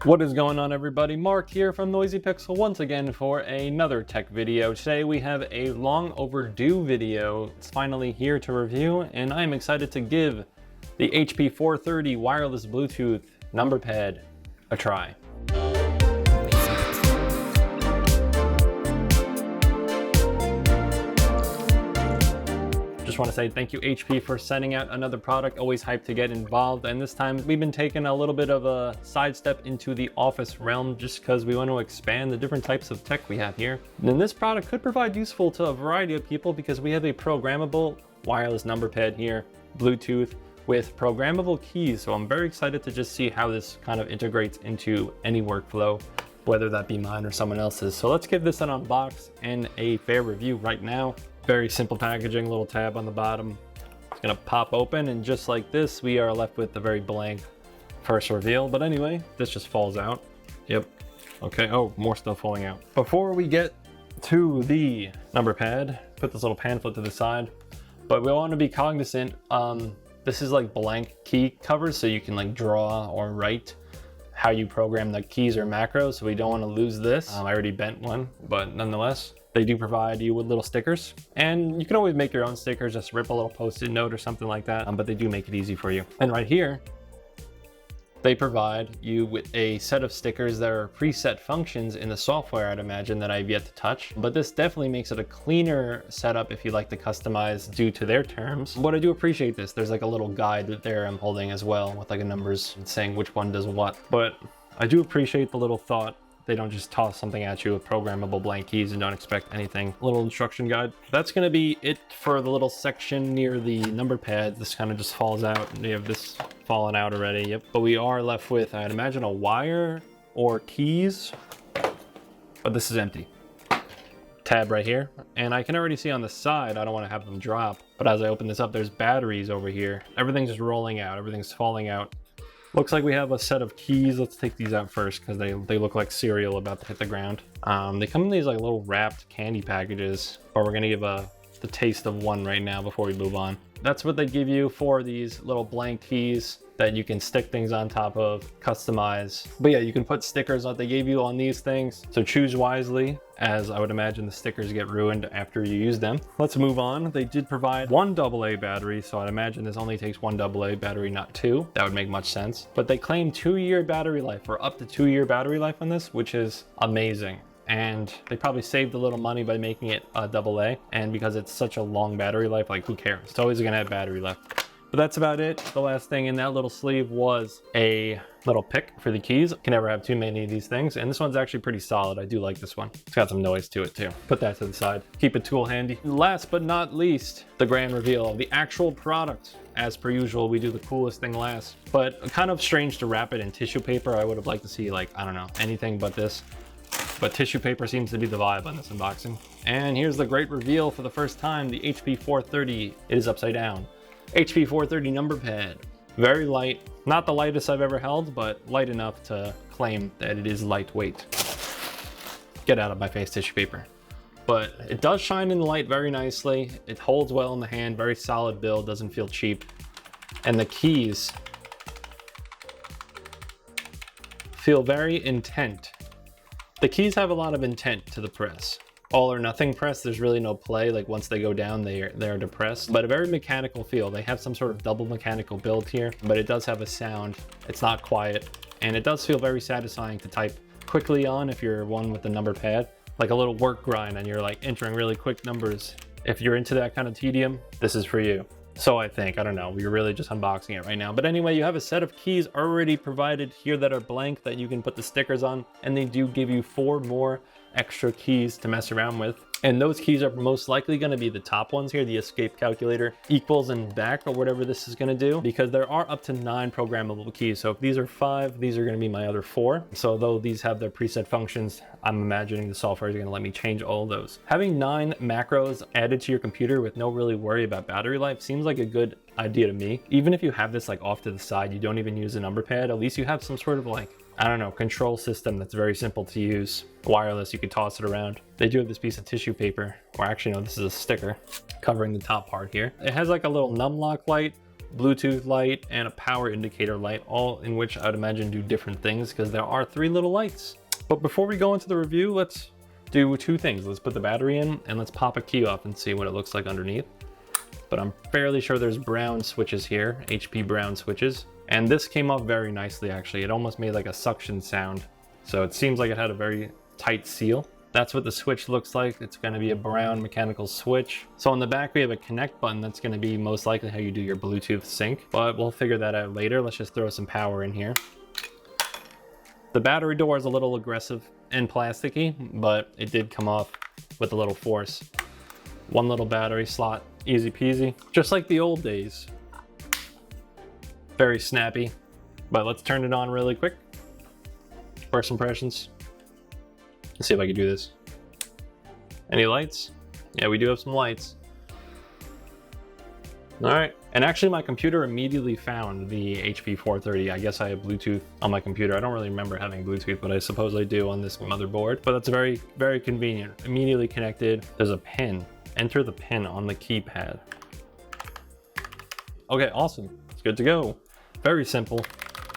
What is going on, everybody? Mark here from Noisy Pixel once again for another tech video. Today we have a long overdue video. It's finally here to review, and I am excited to give the HP 430 wireless Bluetooth number pad a try. Just want to say thank you HP for sending out another product. Always hyped to get involved, and this time we've been taking a little bit of a sidestep into the office realm just because we want to expand the different types of tech we have here. And this product could provide useful to a variety of people because we have a programmable wireless number pad here, Bluetooth with programmable keys. So I'm very excited to just see how this kind of integrates into any workflow, whether that be mine or someone else's. So let's give this an unbox and a fair review right now. Very simple packaging, little tab on the bottom. It's gonna pop open, and just like this, we are left with a very blank first reveal. But anyway, this just falls out. Yep. Okay, oh, more stuff falling out. Before we get to the number pad, put this little pamphlet to the side, but we want to be cognizant, this is like blank key covers, so you can like draw or write how you program the keys or macros, so we don't want to lose this. I already bent one, but nonetheless, they do provide you with little stickers, and you can always make your own stickers, just rip a little post-it note or something like that, but they do make it easy for you. And right here, they provide you with a set of stickers that are preset functions in the software, I'd imagine, that I've yet to touch. But this definitely makes it a cleaner setup if you like to customize due to their terms. But I do appreciate this. There's like a little guide there I'm holding as well with like a numbers saying which one does what. But I do appreciate the little thought. They don't just toss something at you with programmable blank keys and don't expect anything. A little instruction guide. That's gonna be it for the little section near the number pad. This kind of just falls out, and you have this fallen out already. Yep. But we are left with, I'd imagine, a wire or keys, but this is empty. Tab right here, and I can already see on the side, I don't want to have them drop, but as I open this up, there's batteries over here. Everything's just rolling out, everything's falling out. Looks like we have a set of keys. Let's take these out first because they look like cereal about to hit the ground. They come in these like little wrapped candy packages, but we're gonna give the taste of one right now before we move on. That's what they give you for these little blank keys that you can stick things on top of, customize. But yeah, you can put stickers that they gave you on these things. So choose wisely, as I would imagine the stickers get ruined after you use them. Let's move on. They did provide one AA battery, so I'd imagine this only takes one AA battery, not two. That would make much sense. But they claim 2-year battery life, or up to 2-year battery life on this, which is amazing. And they probably saved a little money by making it a AA. And because it's such a long battery life, like who cares? It's always gonna have battery left. But that's about it. The last thing in that little sleeve was a little pick for the keys. Can never have too many of these things. And this one's actually pretty solid. I do like this one. It's got some noise to it too. Put that to the side. Keep a tool handy. Last but not least, the grand reveal of the actual product. As per usual, we do the coolest thing last. But kind of strange to wrap it in tissue paper. I would have liked to see, like, I don't know, anything but this. But tissue paper seems to be the vibe on this unboxing. And here's the great reveal for the first time, the HP 430. It is upside down. HP 430 number pad. Very light. Not the lightest I've ever held, but light enough to claim that it is lightweight. Get out of my face, tissue paper. But it does shine in the light very nicely. It holds well in the hand, very solid build, doesn't feel cheap. And the keys feel very intent. The keys have a lot of intent to the press. All or nothing press, there's really no play. Like once they go down, they're depressed, but a very mechanical feel. They have some sort of double mechanical build here, but it does have a sound. It's not quiet, and it does feel very satisfying to type quickly on if you're one with the number pad, like a little work grind and you're like entering really quick numbers. If you're into that kind of tedium, this is for you. So I think, I don't know, we're really just unboxing it right now. But anyway, you have a set of keys already provided here that are blank that you can put the stickers on, and they do give you 4 more extra keys to mess around with. And those keys are most likely going to be the top ones here, the escape calculator, equals and back, or whatever this is going to do, because there are up to 9 programmable keys. So if these are 5, these are going to be my other 4. So though these have their preset functions, I'm imagining the software is going to let me change all those. Having 9 macros added to your computer with no really worry about battery life seems like a good idea to me. Even if you have this like off to the side, you don't even use a number pad, at least you have some sort of like, I don't know, control system that's very simple to use. Wireless, you could toss it around. They do have this piece of tissue paper, or actually no, this is a sticker covering the top part here. It has like a little num lock light Bluetooth light, and a power indicator light, all in which I would imagine do different things because there are 3 little lights. But before we go into the review, let's do 2 things. Let's put the battery in and let's pop a key off and see what it looks like underneath. But I'm fairly sure there's brown switches here, HP brown switches. And this came up very nicely actually. It almost made like a suction sound. So it seems like it had a very tight seal. That's what the switch looks like. It's going to be a brown mechanical switch. So on the back we have a connect button. That's going to be most likely how you do your Bluetooth sync, but we'll figure that out later. Let's just throw some power in here. The battery door is a little aggressive and plasticky, but it did come off with a little force. 1 little battery slot, easy peasy, just like the old days. Very snappy, but let's turn it on really quick. First impressions. Let's see if I can do this. Any lights? Yeah, we do have some lights. All right, and actually my computer immediately found the HP 430. I guess I have Bluetooth on my computer. I don't really remember having Bluetooth, but I suppose I do on this motherboard. But that's very, very convenient. Immediately connected. There's a pin. Enter the pin on the keypad. Okay, awesome. It's good to go. Very simple.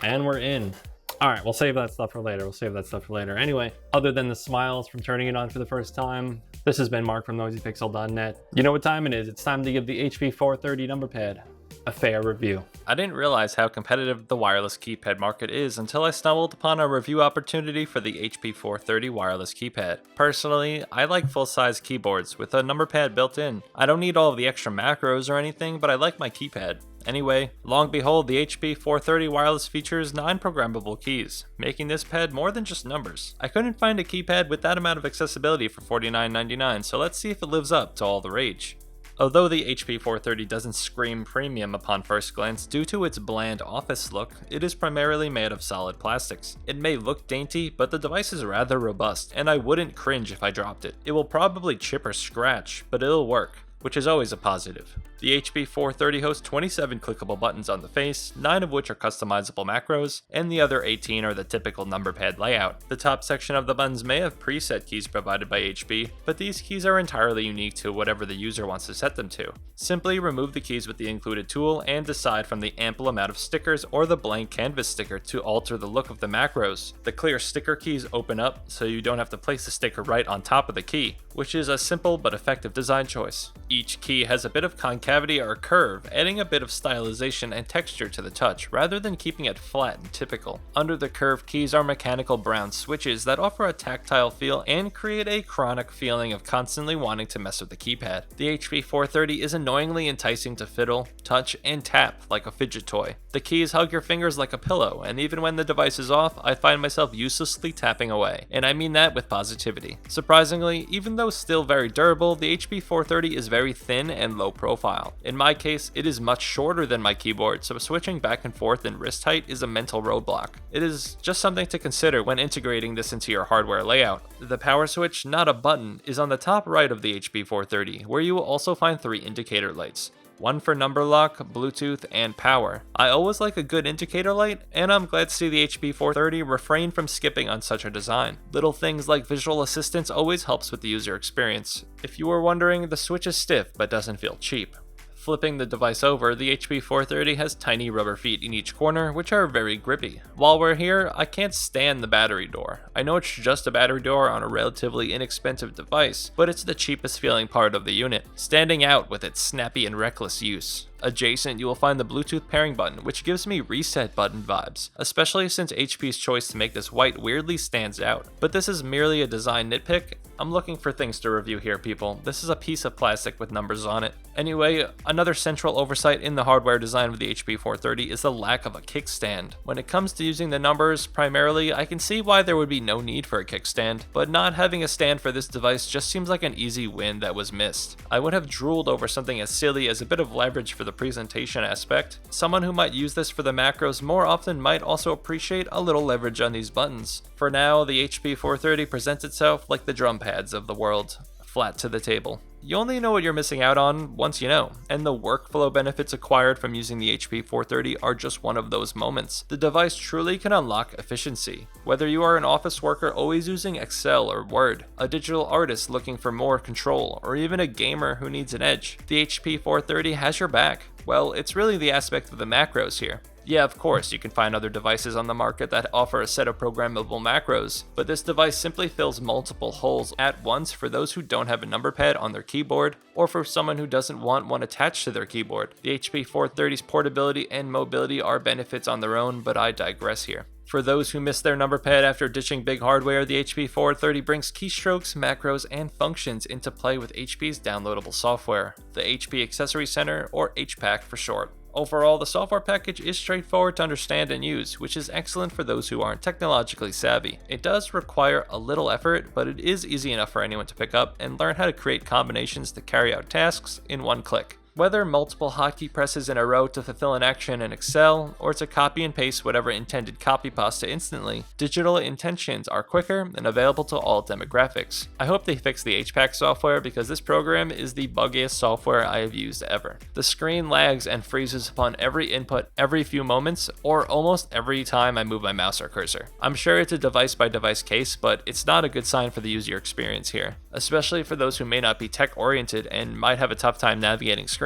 And we're in. All right, we'll save that stuff for later. Anyway, other than the smiles from turning it on for the first time, this has been Mark from NoisyPixel.net. You know what time it is. It's time to give the HP 430 number pad a fair review. I didn't realize how competitive the wireless keypad market is until I stumbled upon a review opportunity for the HP 430 wireless keypad. Personally, I like full-size keyboards with a number pad built in. I don't need all of the extra macros or anything, but I like my keypad. Anyway, long behold, the HP 430 wireless features 9 programmable keys, making this pad more than just numbers. I couldn't find a keypad with that amount of accessibility for $49.99, so let's see if it lives up to all the rage. Although the HP 430 doesn't scream premium upon first glance due to its bland office look, it is primarily made of solid plastics. It may look dainty, but the device is rather robust, and I wouldn't cringe if I dropped it. It will probably chip or scratch, but it'll work, which is always a positive. The HP 430 hosts 27 clickable buttons on the face, 9 of which are customizable macros, and the other 18 are the typical number pad layout. The top section of the buttons may have preset keys provided by HP, but these keys are entirely unique to whatever the user wants to set them to. Simply remove the keys with the included tool and decide from the ample amount of stickers or the blank canvas sticker to alter the look of the macros. The clear sticker keys open up so you don't have to place the sticker right on top of the key, which is a simple but effective design choice. Each key has a bit of concavity or curve, adding a bit of stylization and texture to the touch, rather than keeping it flat and typical. Under the curved keys are mechanical brown switches that offer a tactile feel and create a chronic feeling of constantly wanting to mess with the keypad. The HP 430 is annoyingly enticing to fiddle, touch, and tap like a fidget toy. The keys hug your fingers like a pillow, and even when the device is off, I find myself uselessly tapping away, and I mean that with positivity. Surprisingly, even though still very durable, the HP 430 is very thin and low profile. In my case, it is much shorter than my keyboard, so switching back and forth in wrist height is a mental roadblock. It is just something to consider when integrating this into your hardware layout. The power switch, not a button, is on the top right of the HP 430, where you will also find 3 indicator lights. 1 for number lock, Bluetooth, and power. I always like a good indicator light, and I'm glad to see the HP 430 refrain from skipping on such a design. Little things like visual assistance always helps with the user experience. If you were wondering, the switch is stiff but doesn't feel cheap. Flipping the device over, the HP 430 has tiny rubber feet in each corner, which are very grippy. While we're here, I can't stand the battery door. I know it's just a battery door on a relatively inexpensive device, but it's the cheapest feeling part of the unit, standing out with its snappy and reckless use. Adjacent, you will find the Bluetooth pairing button, which gives me reset button vibes, especially since HP's choice to make this white weirdly stands out. But this is merely a design nitpick. I'm looking for things to review here, people. This is a piece of plastic with numbers on it. Anyway, another central oversight in the hardware design of the HP 430 is the lack of a kickstand. When it comes to using the numbers, primarily, I can see why there would be no need for a kickstand, but not having a stand for this device just seems like an easy win that was missed. I would have drooled over something as silly as a bit of leverage for the presentation aspect. Someone who might use this for the macros more often might also appreciate a little leverage on these buttons. For now, the HP 430 presents itself like the drum pads of the world, flat to the table. You only know what you're missing out on once you know, and the workflow benefits acquired from using the HP 430 are just one of those moments. The device truly can unlock efficiency. Whether you are an office worker always using Excel or Word, a digital artist looking for more control, or even a gamer who needs an edge, the HP 430 has your back. Well, it's really the aspect of the macros here. Yeah, of course, you can find other devices on the market that offer a set of programmable macros, but this device simply fills multiple holes at once for those who don't have a number pad on their keyboard, or for someone who doesn't want one attached to their keyboard. The HP 430's portability and mobility are benefits on their own, but I digress here. For those who missed their number pad after ditching big hardware, the HP 430 brings keystrokes, macros, and functions into play with HP's downloadable software, the HP Accessory Center, or HPAC for short. Overall, the software package is straightforward to understand and use, which is excellent for those who aren't technologically savvy. It does require a little effort, but it is easy enough for anyone to pick up and learn how to create combinations to carry out tasks in one click. Whether multiple hotkey presses in a row to fulfill an action in Excel, or to copy and paste whatever intended copy pasta instantly, digital intentions are quicker and available to all demographics. I hope they fix the HPAC software because this program is the buggiest software I have used ever. The screen lags and freezes upon every input every few moments, or almost every time I move my mouse or cursor. I'm sure it's a device-by-device case, but it's not a good sign for the user experience here, especially for those who may not be tech-oriented and might have a tough time navigating screens.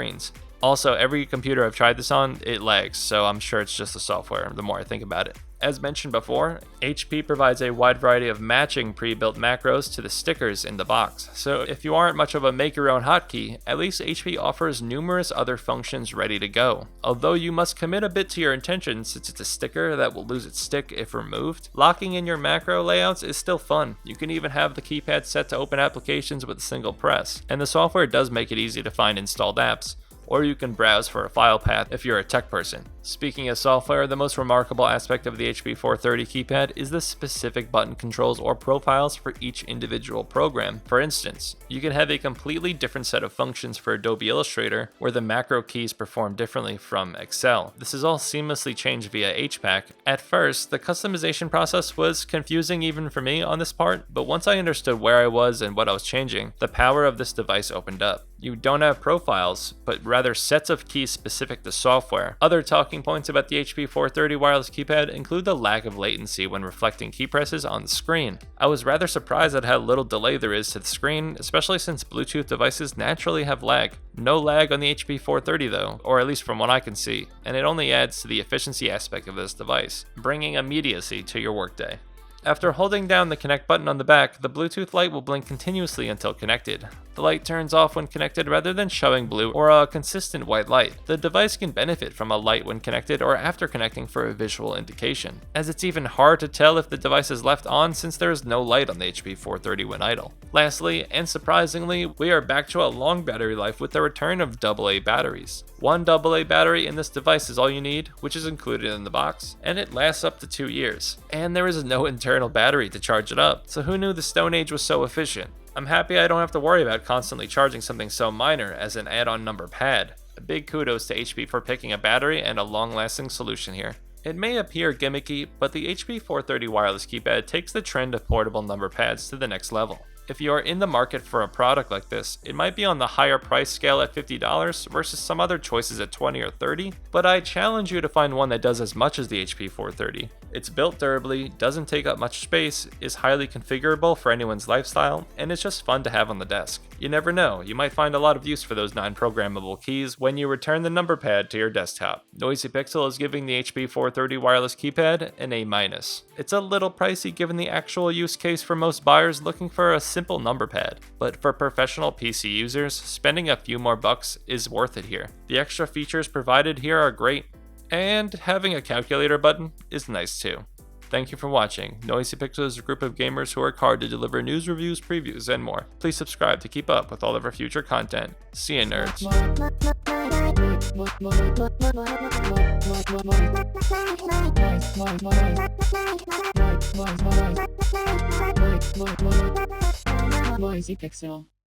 Also, every computer I've tried this on, it lags, so I'm sure it's just the software the more I think about it. As mentioned before, HP provides a wide variety of matching pre-built macros to the stickers in the box, so if you aren't much of a make-your-own hotkey, at least HP offers numerous other functions ready to go. Although you must commit a bit to your intention since it's a sticker that will lose its stick if removed, locking in your macro layouts is still fun. You can even have the keypad set to open applications with a single press, and the software does make it easy to find installed apps. Or you can browse for a file path if you're a tech person. Speaking of software, the most remarkable aspect of the HP 430 keypad is the specific button controls or profiles for each individual program. For instance, you can have a completely different set of functions for Adobe Illustrator, where the macro keys perform differently from Excel. This is all seamlessly changed via HPAC. At first, the customization process was confusing even for me on this part, but once I understood where I was and what I was changing, the power of this device opened up. You don't have profiles, but rather sets of keys specific to software. Other talking points about the HP 430 wireless keypad include the lack of latency when reflecting key presses on the screen. I was rather surprised at how little delay there is to the screen, especially since Bluetooth devices naturally have lag. No lag on the HP 430 though, or at least from what I can see, and it only adds to the efficiency aspect of this device, bringing immediacy to your workday. After holding down the connect button on the back, the Bluetooth light will blink continuously until connected. The light turns off when connected rather than showing blue or a consistent white light. The device can benefit from a light when connected or after connecting for a visual indication, as it's even hard to tell if the device is left on since there is no light on the HP 430 when idle. Lastly, and surprisingly, we are back to a long battery life with the return of AA batteries. One AA battery in this device is all you need, which is included in the box, and it lasts up to 2 years. And there is no internal battery to charge it up, so who knew the Stone Age was so efficient? I'm happy I don't have to worry about constantly charging something so minor as an add-on number pad. A big kudos to HP for picking a battery and a long-lasting solution here. It may appear gimmicky, but the HP 430 wireless keypad takes the trend of portable number pads to the next level. If you are in the market for a product like this, it might be on the higher price scale at $50 versus some other choices at $20 or $30, but I challenge you to find one that does as much as the HP 430. It's built durably, doesn't take up much space, is highly configurable for anyone's lifestyle, and it's just fun to have on the desk. You never know, you might find a lot of use for those non-programmable keys when you return the number pad to your desktop. Noisy Pixel is giving the HP 430 wireless keypad an A-. It's a little pricey given the actual use case for most buyers looking for a simple number pad, but for professional PC users, spending a few more bucks is worth it here. The extra features provided here are great, and having a calculator button is nice too. Thank you for watching. Noisy Pixel is a group of gamers who work hard to deliver news, reviews, previews, and more. Please subscribe to keep up with all of our future content. See ya, nerds. Noisy Pixel.